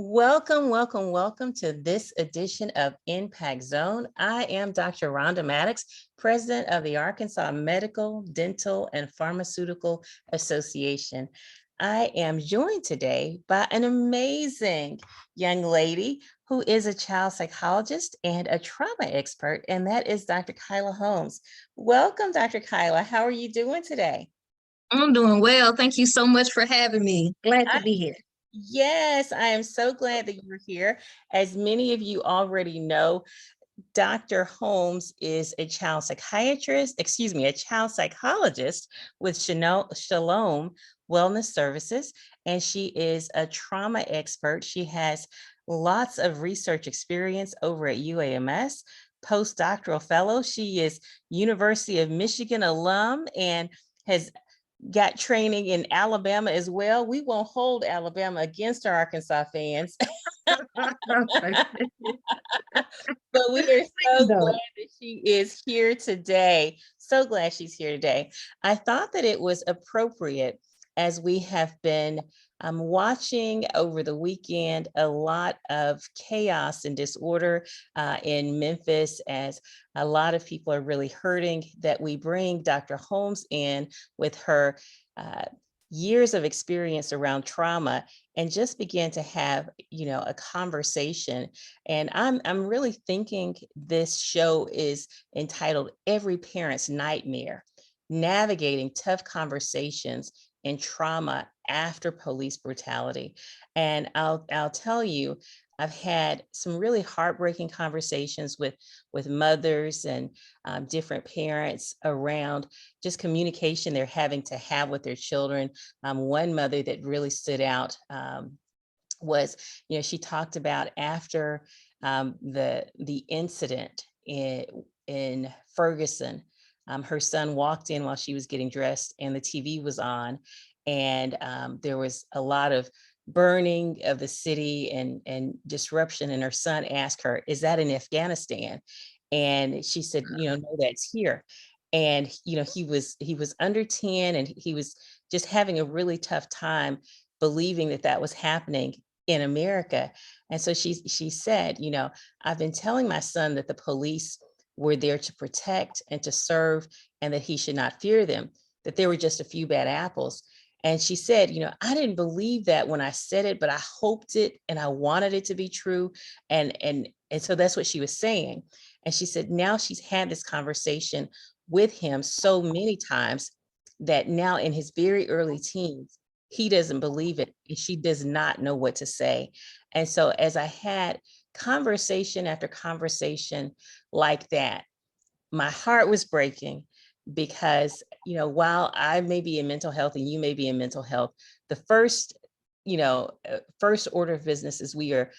Welcome, welcome, welcome to this edition of Impact Zone. I am Dr. Rhonda Maddox, President of the Arkansas Medical, Dental, and Pharmaceutical Association. I am joined today by an amazing young lady who is a child psychologist and a trauma expert, and that is Dr. Kyla Holmes. Welcome, Dr. Kyla. How are you doing today? I'm doing well. Thank you so much for having me. Glad to be here. Yes, I am so glad that you're here. As many of you already know, Dr. Holmes is a child psychiatrist, a child psychologist with Shalom Wellness Services, and she is a trauma expert. She has lots of research experience over at UAMS, postdoctoral fellow. She is University of Michigan alum and has got training in Alabama as well. We won't hold Alabama against our Arkansas fans. But we are so glad that she is here today. So glad she's here today. I thought that it was appropriate, as we have been watching over the weekend a lot of chaos and disorder in Memphis, as a lot of people are really hurting, that we bring Dr. Holmes in with her years of experience around trauma and just begin to have, a conversation. And I'm really thinking this show is entitled Every Parent's Nightmare: Navigating Tough Conversations and Trauma After Police Brutality. And I'll tell you, I've had some really heartbreaking conversations with mothers and different parents around just communication they're having to have with their children. One mother that really stood out was, she talked about after the incident in Ferguson. Her son walked in while she was getting dressed and the TV was on, and there was a lot of burning of the city and disruption. And her son asked her, "Is that in Afghanistan?" And she said, "No, that's here." And he was under 10, and he was just having a really tough time believing that that was happening in America. And so she said, "I've been telling my son that the police were there to protect and to serve, and that he should not fear them, that there were just a few bad apples." And she said, "I didn't believe that when I said it, but I hoped it and I wanted it to be true." And so that's what she was saying. And she said now she's had this conversation with him so many times that now in his very early teens, he doesn't believe it, and she does not know what to say. And so as I had conversation after conversation like that, my heart was breaking, because while I may be in mental health and you may be in mental health, the first order of business is we are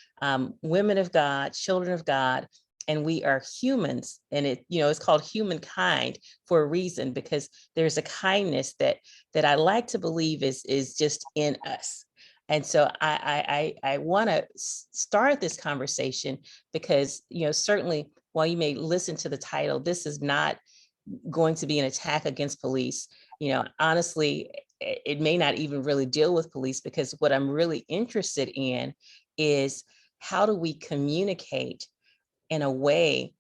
women of God, children of God, and we are humans. And it's called humankind for a reason, because there's a kindness that I like to believe is just in us. And so I want to start this conversation because, certainly while you may listen to the title, this is not going to be an attack against police. Honestly, it may not even really deal with police, because what I'm really interested in is how do we communicate in a way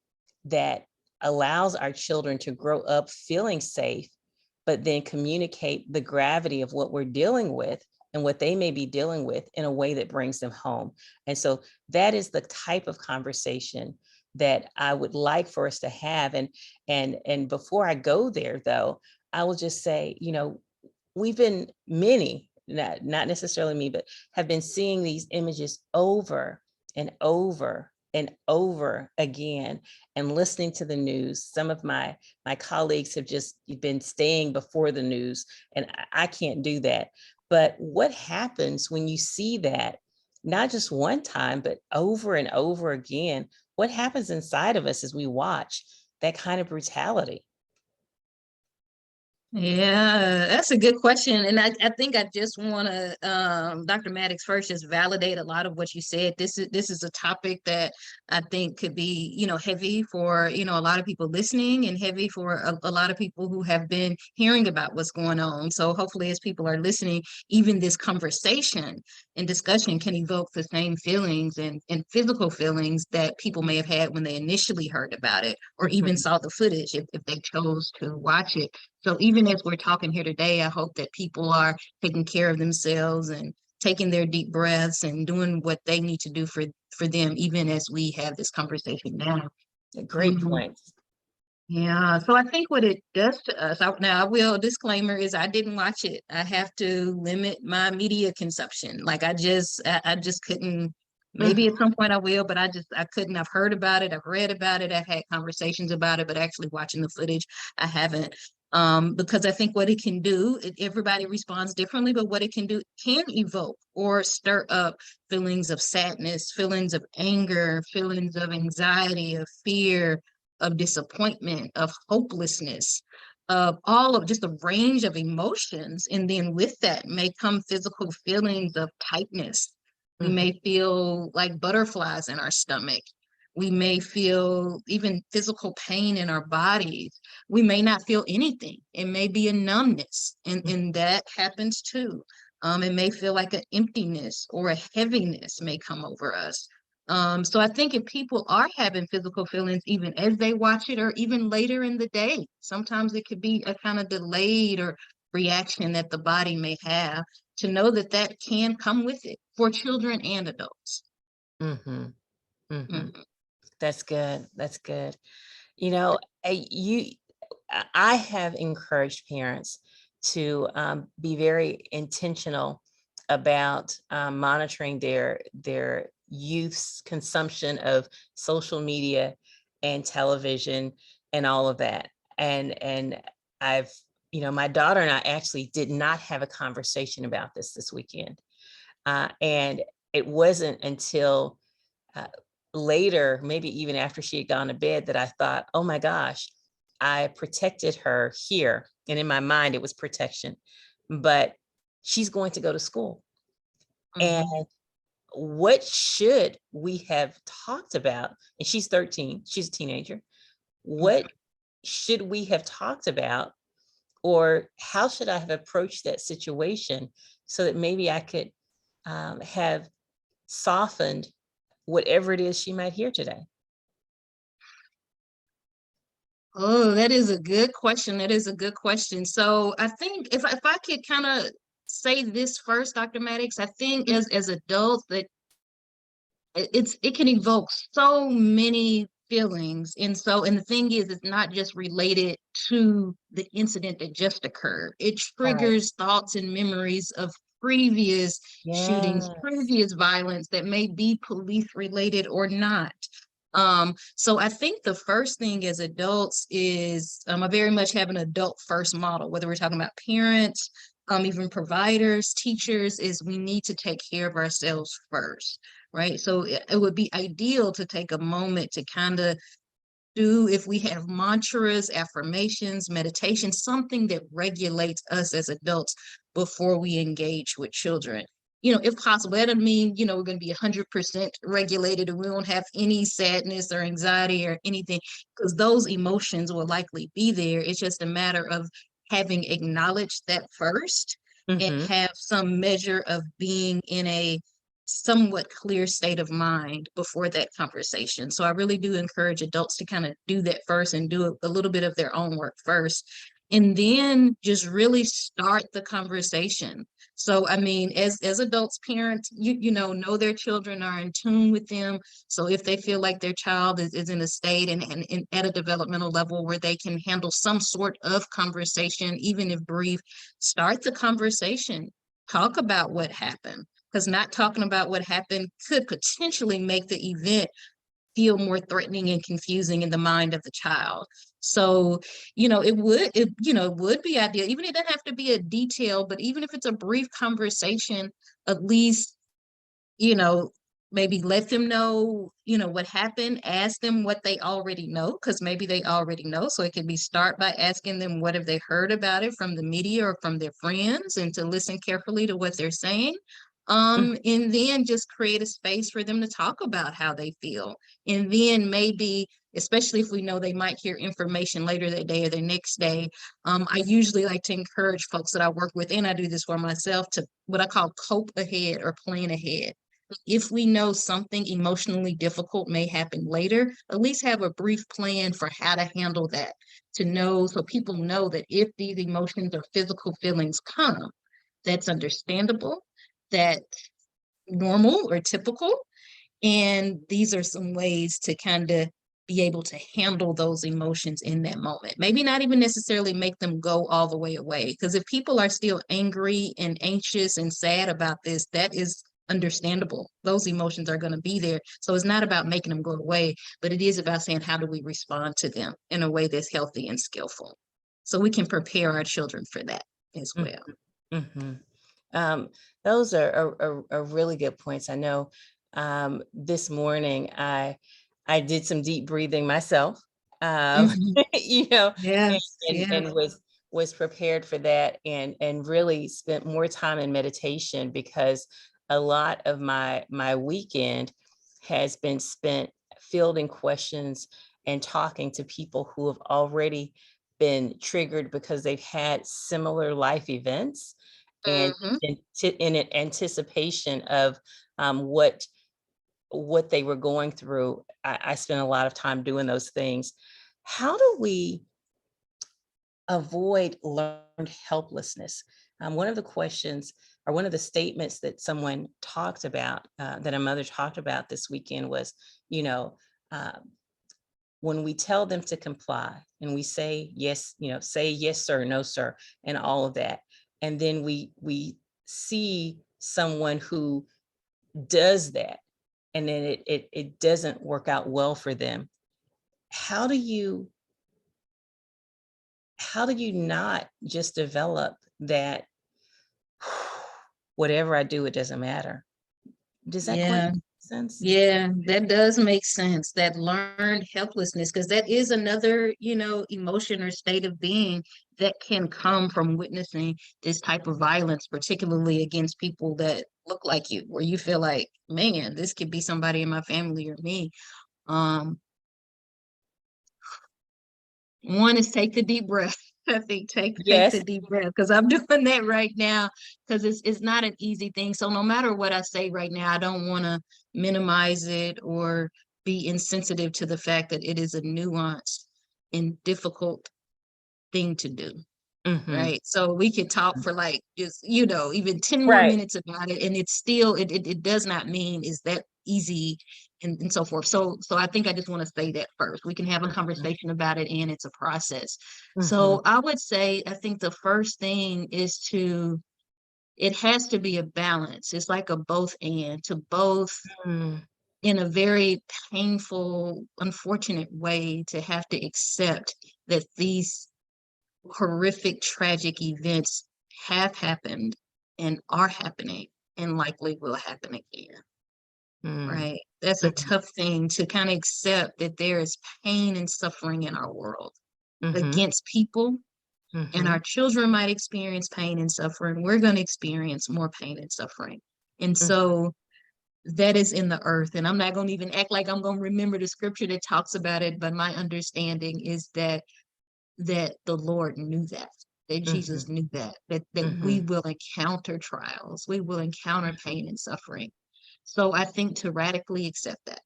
that allows our children to grow up feeling safe, but then communicate the gravity of what we're dealing with and what they may be dealing with in a way that brings them home. And so that is the type of conversation that I would like for us to have. And before I go there, though, I will just say, we've been many, not necessarily me, but have been seeing these images over and over and over again, and listening to the news. Some of my colleagues have just been staying before the news, and I can't do that. But what happens when you see that, not just one time, but over and over again? What happens inside of us as we watch that kind of brutality? Yeah, that's a good question. And I think I just want to, Dr. Maddox, first just validate a lot of what you said. This is a topic that I think could be, heavy for, a lot of people listening and heavy for a lot of people who have been hearing about what's going on. So hopefully as people are listening, even this conversation and discussion can evoke the same feelings and physical feelings that people may have had when they initially heard about it or even Mhm. saw the footage if they chose to watch it. So even as we're talking here today, I hope that people are taking care of themselves and taking their deep breaths and doing what they need to do for them, even as we have this conversation now. Great Mhm. point. Yeah, so I think what it does to us, now I will disclaimer is I didn't watch it. I have to limit my media consumption. Like I just couldn't, maybe at Mhm. some point I will, but I couldn't. I've heard about it, I've read about it, I've had conversations about it, but actually watching the footage, I haven't. Because I think what it can do, everybody responds differently, but what it can do can evoke or stir up feelings of sadness, feelings of anger, feelings of anxiety, of fear, of disappointment, of hopelessness, of all of just a range of emotions. And then with that may come physical feelings of tightness. We Mhm. may feel like butterflies in our stomach. We may feel even physical pain in our bodies. We may not feel anything. It may be a numbness, and that happens too. It may feel like an emptiness or a heaviness may come over us. So I think if people are having physical feelings, even as they watch it or even later in the day, sometimes it could be a kind of delayed or reaction that the body may have to know that that can come with it for children and adults. Mhm. Mhm. Mhm. That's good. That's good. You know, I have encouraged parents to be very intentional about monitoring their youth's consumption of social media and television and all of that. And I've, my daughter and I actually did not have a conversation about this weekend, and it wasn't until uh, later, maybe even after she had gone to bed, that I thought, oh my gosh, I protected her here. And in my mind, it was protection. But she's going to go to school. And Mhm. what should we have talked about? And she's 13, she's a teenager. What should we have talked about? Or how should I have approached that situation so that maybe I could have softened whatever it is she might hear today? Oh, that is a good question. That is a good question. So I think if I could kind of say this first, Dr. Maddox, I think as adults that it can evoke so many feelings. And the thing is, it's not just related to the incident that just occurred. It Right. triggers thoughts and memories of previous shootings, Yes. previous violence that may be police related or not. So I think the first thing as adults is I very much have an adult first model, whether we're talking about parents, even providers, teachers, is we need to take care of ourselves first, right? So it would be ideal to take a moment to kind of do, if we have mantras, affirmations, meditation, something that regulates us as adults before we engage with children. If possible, that doesn't mean, we're going to be 100% regulated and we won't have any sadness or anxiety or anything, because those emotions will likely be there. It's just a matter of having acknowledged that first and Mhm. have some measure of being in a somewhat clear state of mind before that conversation. So I really do encourage adults to kind of do that first and do a little bit of their own work first. And then just really start the conversation. So I mean, as adults, parents, know their children, are in tune with them. So if they feel like their child is in a state and at a developmental level where they can handle some sort of conversation, even if brief, start the conversation. Talk about what happened, because not talking about what happened could potentially make the event feel more threatening and confusing in the mind of the child. So, it would be ideal, even if it doesn't have to be a detail, but even if it's a brief conversation, at least, you know, maybe let them know, what happened, ask them what they already know, because maybe they already know. So it can be start by asking them what have they heard about it from the media or from their friends, and to listen carefully to what they're saying. And then just create a space for them to talk about how they feel. And then maybe, especially if we know they might hear information later that day or the next day, I usually like to encourage folks that I work with, and I do this for myself, to what I call cope ahead or plan ahead. If we know something emotionally difficult may happen later, at least have a brief plan for how to handle that, to know, so people know that if these emotions or physical feelings come, that's understandable, that's normal or typical. And these are some ways to kind of be able to handle those emotions in that moment. Maybe not even necessarily make them go all the way away. Because if people are still angry and anxious and sad about this, that is understandable. Those emotions are going to be there. So it's not about making them go away, but it is about saying, how do we respond to them in a way that's healthy and skillful? So we can prepare our children for that as well. Mm-hmm. Um, those are really good points. I know this morning I did some deep breathing myself, Mhm. you know, and, Yes, and, yes. and was prepared for that, and really spent more time in meditation, because a lot of my weekend has been spent fielding questions and talking to people who have already been triggered because they've had similar life events, and Mhm. in anticipation of what they were going through. I spent a lot of time doing those things. How do we avoid learned helplessness? One of the questions, or one of the statements that someone talked about, that a mother talked about this weekend, was, you know, uh, when we tell them to comply and we say yes, say yes sir, no sir, and all of that, and then we see someone who does that, and then it doesn't work out well for them. how do you how do you not just develop that, whatever I do, it doesn't matter? Does that question Yeah. make sense? Yeah, that does make sense. That learned helplessness, because that is another, emotion or state of being that can come from witnessing this type of violence, particularly against people that look like you, where you feel like, man, this could be somebody in my family or me. Um, One is take the deep breath. I think take the Yes. deep breath, because I'm doing that right now, because it's not an easy thing. So no matter what I say right now, I don't want to minimize it or be insensitive to the fact that it is a nuanced and difficult thing to do. Hmm. Right. So we could talk for like just, even 10 more Right. minutes about it. And it's still, it does not mean is that easy, and so forth. So I think I just want to say that first. We can have a conversation about it, and it's a process. Hmm. So I would say, I think the first thing is it has to be a balance. It's like a both and, to both, Hmm. in a very painful, unfortunate way, to have to accept that these horrific, tragic events have happened and are happening and likely will happen again. Hmm. Right? That's a tough thing to kind of accept, that there is pain and suffering in our world Hmm. against people, and Hmm. our children might experience pain and suffering. We're going to experience more pain and suffering. And so that is in the earth. And I'm not going to even act like I'm going to remember the scripture that talks about it, but my understanding is that the Lord knew that Hmm. Jesus knew that we Hmm. will encounter trials, we will encounter pain and suffering. So I think to radically accept that,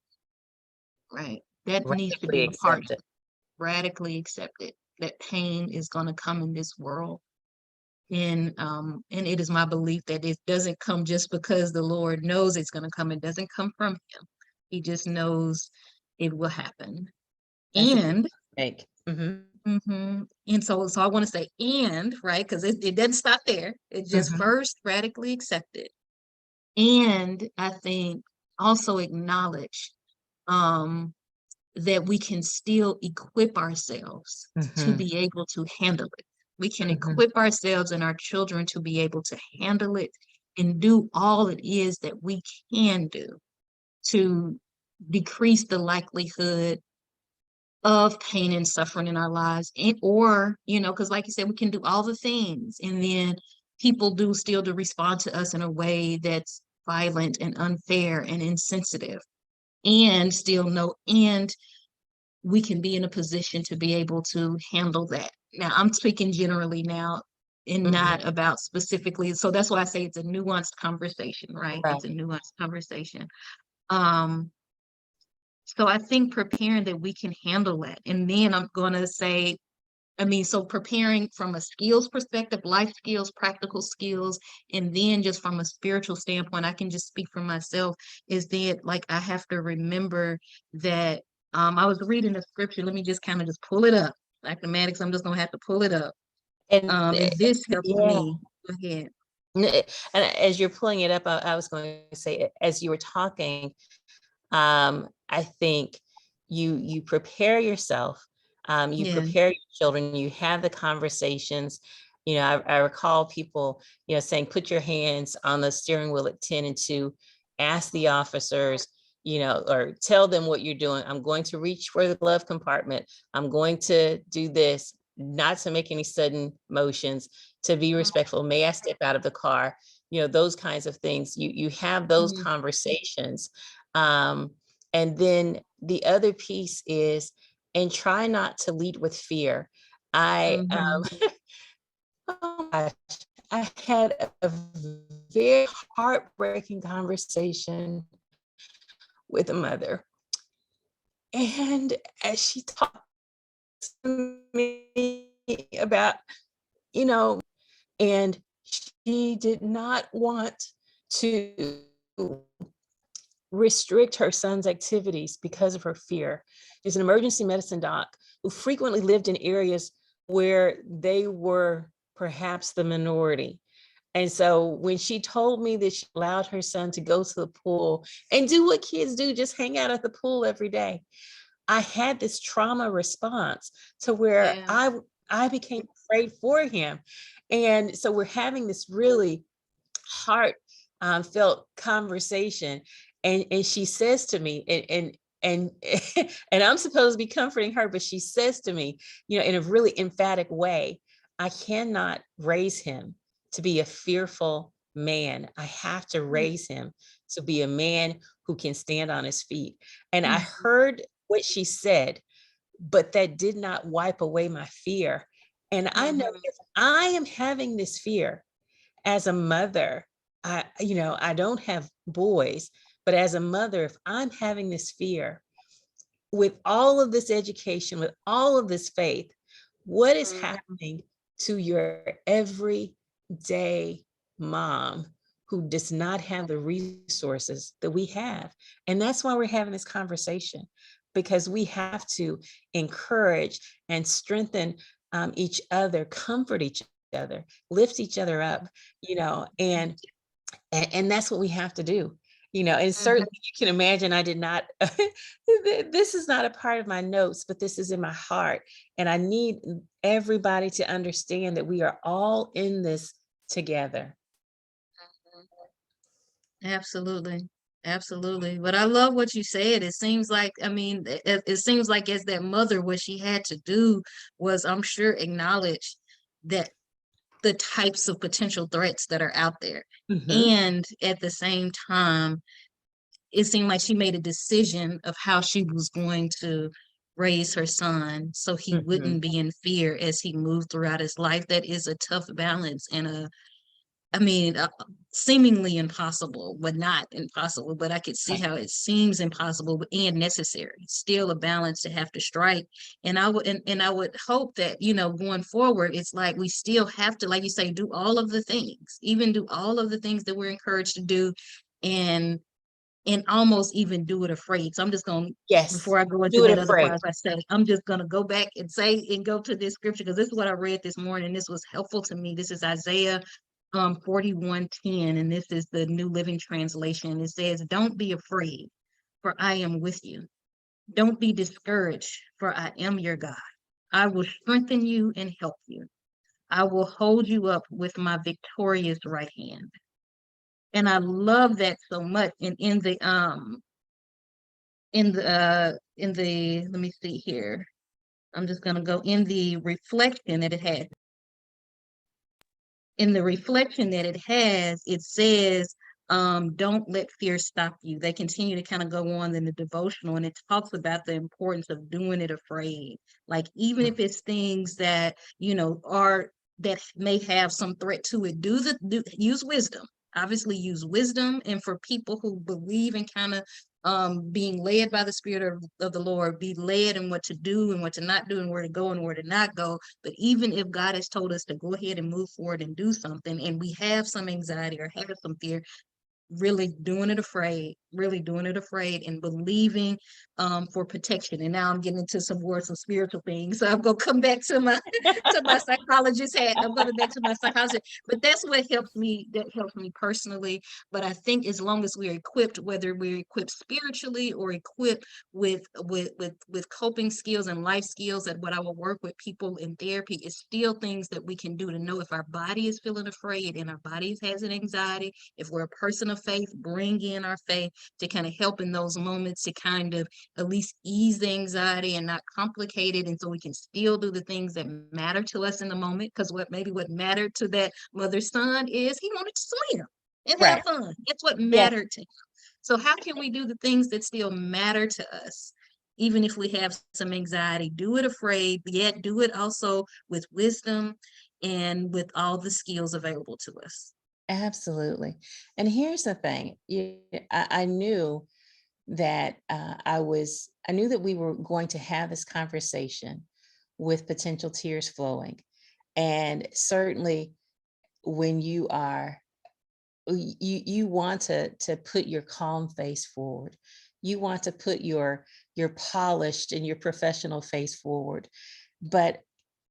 right? That needs to Radically be a part, accept it. radically accept it, that pain is going to come in this world. And it is my belief that it doesn't come just because the Lord knows it's going to come. It doesn't come from him. He just knows it will happen. That's a good And take. Hmm. And so I want to say, and right, because it doesn't stop there. It just Hmm. first radically accept it. And I think also acknowledge um, that we can still equip ourselves to Hmm. be able to handle it. We can Hmm. equip ourselves and our children to be able to handle it and do all it is that we can do. to decrease the likelihood of pain and suffering in our lives. Or, because like you said, we can do all the things, and then people do still to respond to us in a way that's violent and unfair and insensitive, and still know, and we can be in a position to be able to handle that. Now, I'm speaking generally now and Mhm. not about specifically. So that's why I say it's a nuanced conversation, right? Right. It's a nuanced conversation. Um, so I think preparing that we can handle that. And then I'm going to say, so preparing from a skills perspective, life skills, practical skills, and then just from a spiritual standpoint, I can just speak for myself, is that like I have to remember that I was reading the scripture. Let me just kind of just pull it up. Mathematics, I'm just gonna have to pull it up. And And this helps yeah. me. Go ahead. And as you're pulling it up, I was going to say, as you were talking, I think you prepare yourself, you Yeah. prepare your children, you have the conversations. I recall people, saying, put your hands on the steering wheel at 10 and 2, ask the officers, or tell them what you're doing. I'm going to reach for the glove compartment. I'm going to do this, not to make any sudden motions, to be respectful. May I step out of the car? Those kinds of things. You have those Mhm. conversations. And then the other piece is, and try not to lead with fear. I, Mhm. oh my gosh, I had a very heartbreaking conversation with a mother. And as she talked to me about, you know, and she did not want to restrict her son's activities because of her fear. She's an emergency medicine doc who frequently lived in areas where they were perhaps the minority. And so when she told me that she allowed her son to go to the pool and do what kids do, just hang out at the pool every day, I had this trauma response to where Yeah. I became afraid for him. And so we're having this really heart felt conversation, and she says to me, and I'm supposed to be comforting her, but she says to me, in a really emphatic way, I cannot raise him to be a fearful man. I have to raise him to be a man who can stand on his feet. And I Mhm. heard what she said, but that did not wipe away my fear. And I know Mhm. if I am having this fear as a mother, I don't have boys, but as a mother, if I'm having this fear with all of this education, with all of this faith, what is Mhm. happening to your everyday mom who does not have the resources that we have? And that's why we're having this conversation, because we have to encourage and strengthen each other, comfort each other, lift each other up, and that's what we have to do. And Mhm. certainly you can imagine I did not, this is not a part of my notes, but this is in my heart. And I need everybody to understand that we are all in this together. Absolutely. Absolutely. But I love what you said. It seems like, it seems like as that mother, what she had to do was, I'm sure, acknowledge that the types of potential threats that are out there. Mhm. And at the same time, it seemed like she made a decision of how she was going to raise her son so he Mhm. wouldn't be in fear as he moved throughout his life. That is a tough balance and I mean, uh, seemingly impossible, but not impossible. But I could see Right. how it seems impossible and necessary. Still a balance to have to strike. And I would hope that, going forward, it's like we still have to, like you say, do all of the things, even do all of the things that we're encouraged to do, and almost even do it afraid. So I'm just going, Yes. before I go into Do it that other afraid. part, as I said, I'm just going to go back and say and go to this scripture because this is what I read this morning. This was helpful to me. This is Isaiah 41:10, and this is the New Living Translation. It says, "Don't be afraid, for I am with you. Don't be discouraged, for I am your God. I will strengthen you and help you. I will hold you up with my victorious right hand." And I love that so much. And in the let me see here. I'm just going to go in the reflection that it had. In the reflection that it has, it says, don't let fear stop you. They continue to kind of go on in the devotional, and it talks about the importance of doing it afraid. Like, even if it's things that, are that may have some threat to it, use wisdom. Obviously, use wisdom. And for people who believe in kind of being led by the Spirit of the Lord, be led in what to do and what to not do, and where to go and where to not go. But even if God has told us to go ahead and move forward and do something, and we have some anxiety or have some fear, really doing it afraid and believing for protection. And now I'm getting into some spiritual things. So I'm gonna come back to my psychologist hat. I'm going back to my psychologist. But that's what helps me. That helps me personally. But I think as long as we're equipped, whether we're equipped spiritually or equipped with coping skills and life skills, that what I will work with people in therapy is still things that we can do to know if our body is feeling afraid and our body has an anxiety. If we're a person of faith, bring in our faith to kind of help in those moments to kind of at least ease the anxiety and not complicate it. And so we can still do the things that matter to us in the moment. Because what mattered to that mother's son is he wanted to swim and have Right. fun. That's what Yeah, mattered to him. So how can we do the things that still matter to us? Even if we have some anxiety, do it afraid, yet do it also with wisdom and with all the skills available to us. absolutely. And here's the thing, I knew that I knew that we were going to have this conversation with potential tears flowing. And certainly when you want to put your calm face forward. You want to put your polished and your professional face forward. But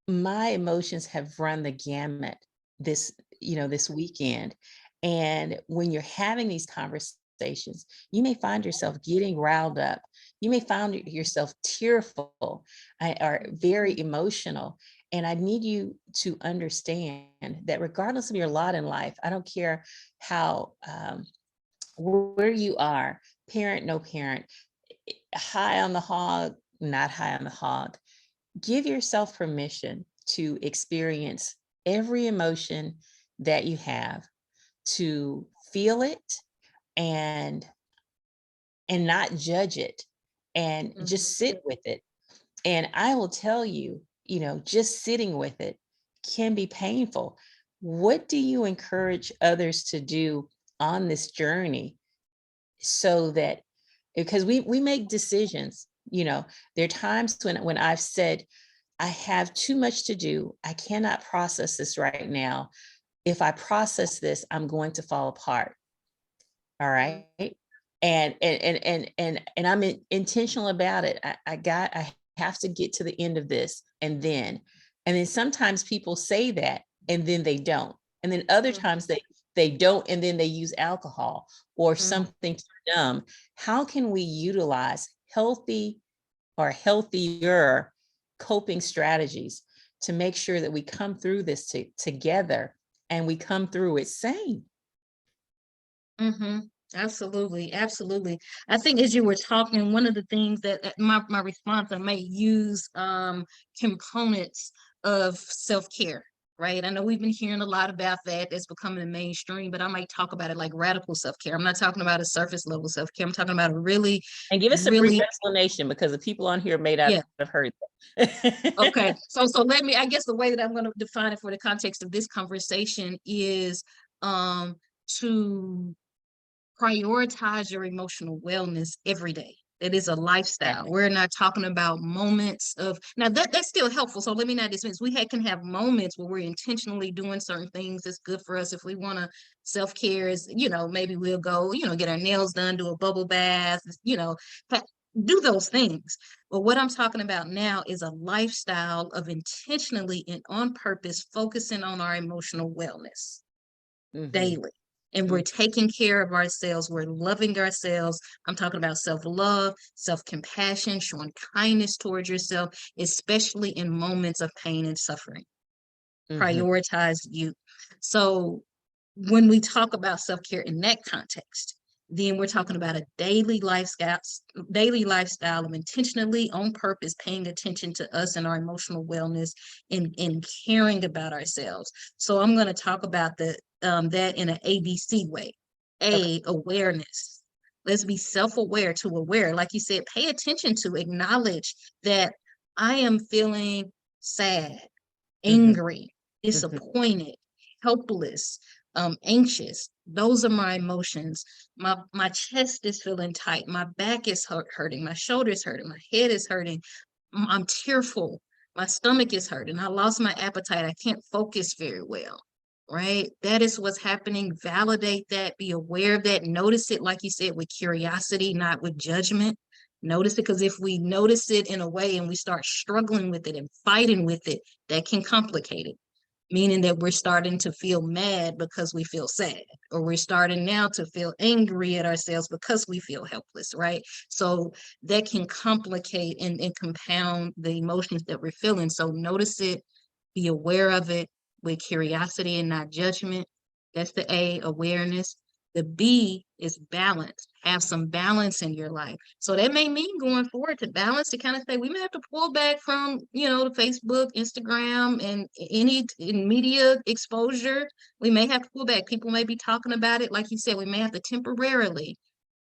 my emotions have run the gamut this, this weekend. And when you're having these conversations, you may find yourself getting riled up. You may find yourself tearful or very emotional. And I need you to understand that regardless of your lot in life, I don't care how where you are, parent, no parent, high on the hog, not high on the hog, give yourself permission to experience every emotion that you have, to feel it and not judge it, and just sit with it. And I will tell you, just sitting with it can be painful. What do you encourage others to do on this journey, so that, because we make decisions, there are times when I've said, I have too much to do, I cannot process this right now. If I process this, I'm going to fall apart. All Mhm. right. And I'm intentional about it. I have to get to the end of this. And then sometimes people say that and then they don't. And then other Mhm. times they don't, and then they use alcohol or Mhm. something to numb. How can we utilize healthy or healthier coping strategies to make sure that we come through this together, and we come through it sane? Mm-hmm. Absolutely, absolutely. I think as you were talking, one of the things that my response, I may use components of self-care, right? I know we've been hearing a lot about that. That's becoming the mainstream, but I might talk about it like radical self-care. I'm not talking about a surface level self-care. I'm talking about a really, And give us a brief really, explanation, because the people on here may not yeah. have heard Okay. that. So let me, I guess the way that I'm going to define it for the context of this conversation is um to prioritize your emotional wellness every day. It is a lifestyle. Exactly. We're not talking about moments of now that's still helpful. So let me not dismiss. Can have moments where we're intentionally doing certain things that's good for us. If we want to self-care is, maybe we'll go, get our nails done, do a bubble bath, do those things. But what I'm talking about now is a lifestyle of intentionally and on purpose focusing on our emotional wellness Mhm, daily. And we're mhm, taking care of ourselves. We're loving ourselves. I'm talking about self-love, self-compassion, showing kindness towards yourself, especially in moments of pain and suffering. mhm, Prioritize you. So when we talk about self-care in that context, Then we're talking about a daily lifestyle of intentionally on purpose paying attention to us and our emotional wellness and caring about ourselves. So I'm going to talk about that in an ABC way. Okay. Awareness. Let's be self-aware to aware. Like you said, pay attention to acknowledge that I am feeling sad, Mhm, angry, mhm. disappointed, helpless, anxious. Those are my emotions. My chest is feeling tight. My back is hurting. My shoulders hurting. My head is hurting. I'm tearful. My stomach is hurting. I lost my appetite. I can't focus very well. Right? That is what's happening. Validate that. Be aware of that. Notice it, like you said, with curiosity, not with judgment. Notice it, because if we notice it in a way and we start struggling with it and fighting with it, that can complicate it, meaning that we're starting to feel mad because we feel sad, or we're starting now to feel angry at ourselves because we feel helpless, right? So that can complicate and compound the emotions that we're feeling. So notice it, be aware of it with curiosity and not judgment. That's the A, awareness. The B is balance. Have some balance in your life. So that may mean going forward to balance, to kind of say we may have to pull back from, the Facebook, Instagram, and any in media exposure. We may have to pull back. People may be talking about it. Like you said, we may have to temporarily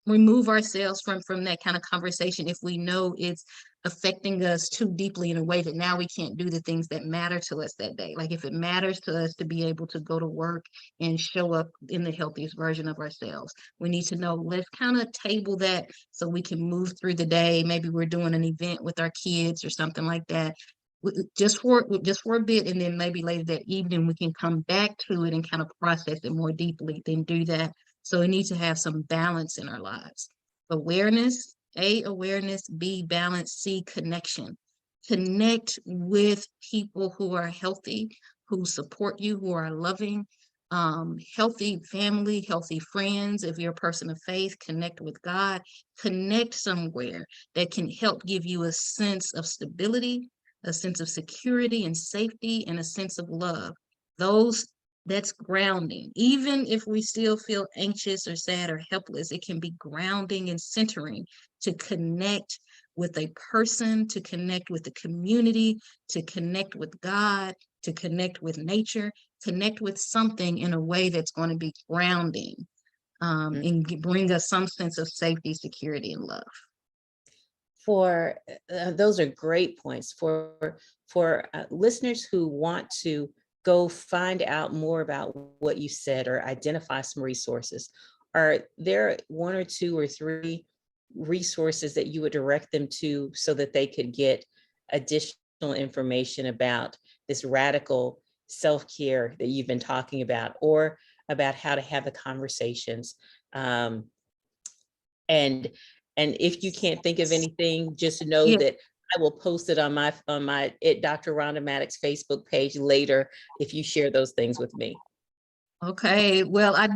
remove ourselves from that kind of conversation if we know it's affecting us too deeply in a way that now we can't do the things that matter to us that day. Like if it matters to us to be able to go to work and show up in the healthiest version of ourselves, we need to know, let's kind of table that so we can move through the day. Maybe we're doing an event with our kids or something like that, just for a bit, and then maybe later that evening we can come back to it and kind of process it more deeply, then do that. So we need to have some balance in our lives. Awareness, A, awareness, B, balance, C, connection. Connect with people who are healthy, who support you, who are loving, healthy family, healthy friends. If you're a person of faith, connect with God. Connect somewhere that can help give you a sense of stability, a sense of security and safety, and a sense of love. Those That's grounding. Even if we still feel anxious or sad or helpless, it can be grounding and centering to connect with a person, to connect with the community, to connect with God, to connect with nature, connect with something in a way that's going to be grounding, Mm. and bring us some sense of safety, security, and love. For those are great points for listeners who want to go find out more about what you said or identify some resources. Are there one or two or three resources that you would direct them to so that they could get additional information about this radical self-care that you've been talking about, or about how to have the conversations? Um, and and if you can't think of anything, just know Yeah. that I will post it on my Dr. Rhonda Maddox Facebook page later if you share those things with me. Okay, well, I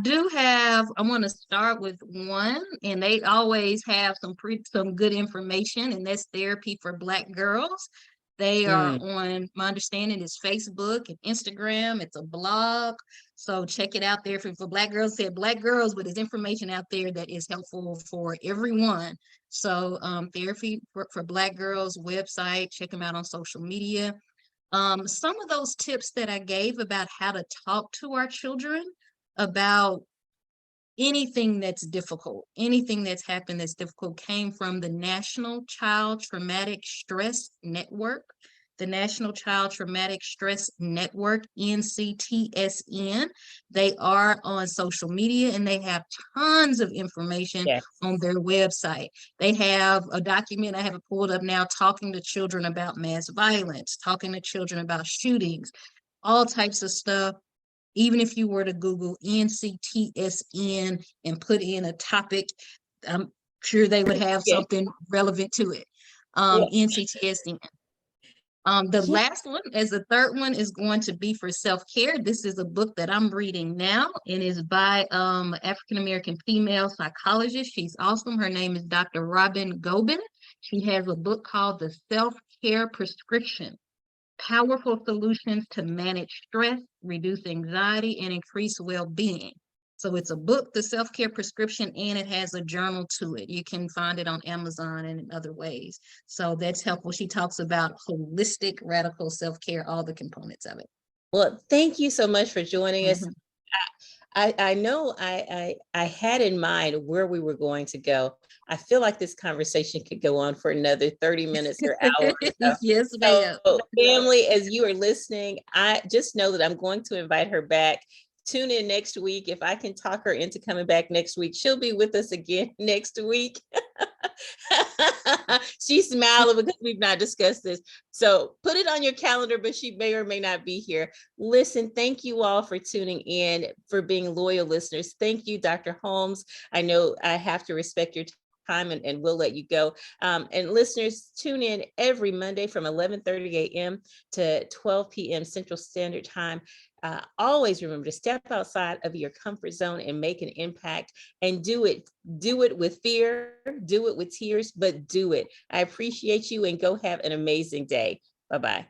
want to start with one, and they always have some good information, and that's Therapy for Black Girls. They are Mm, on, my understanding is Facebook and Instagram. It's a blog. So check it out there for Black girls. Said Black girls, but there's information out there that is helpful for everyone. So Therapy for Black Girls website, check them out on social media. Some of those tips that I gave about how to talk to our children about anything that's happened that's difficult, came from the National Child Traumatic Stress Network. The National Child Traumatic Stress Network, NCTSN. They are on social media and they have tons of information yes. on their website. They have a document, I have it pulled up now, talking to children about mass violence, talking to children about shootings, all types of stuff. Even if you were to Google NCTSN and put in a topic, I'm sure they would have Yes. something relevant to it. Well, NCTSN. The yeah. last one, as the third one, is going to be for self-care. This is a book that I'm reading now, and is by African-American female psychologist. She's awesome. Her name is Dr. Robin Gobin. She has a book called The Self-Care Prescription: Powerful Solutions to Manage Stress, Reduce Anxiety, and Increase Well-Being. So it's a book, the self-care prescription, and it has a journal to it. You can find it on Amazon and in other ways. So that's helpful. She talks about holistic radical self-care, all the components of it. Well, thank you so much for joining us. Mhm. I know I had in mind where we were going to go. I feel like this conversation could go on for another 30 minutes or hour or so. Yes, ma'am. So family, as you are listening, I just know that I'm going to invite her back. Tune in next week. If I can talk her into coming back next week, she'll be with us again next week. She's smiling because we've not discussed this. So put it on your calendar, but she may or may not be here. Listen, thank you all for tuning in, for being loyal listeners. Thank you, Dr. Holmes. I know I have to respect your time and we'll let you go. And listeners, tune in every Monday from 11:30 a.m. to 12 p.m. Central Standard Time. Always remember to step outside of your comfort zone and make an impact, and do it. Do it with fear, do it with tears, but do it. I appreciate you, and go have an amazing day. Bye-bye.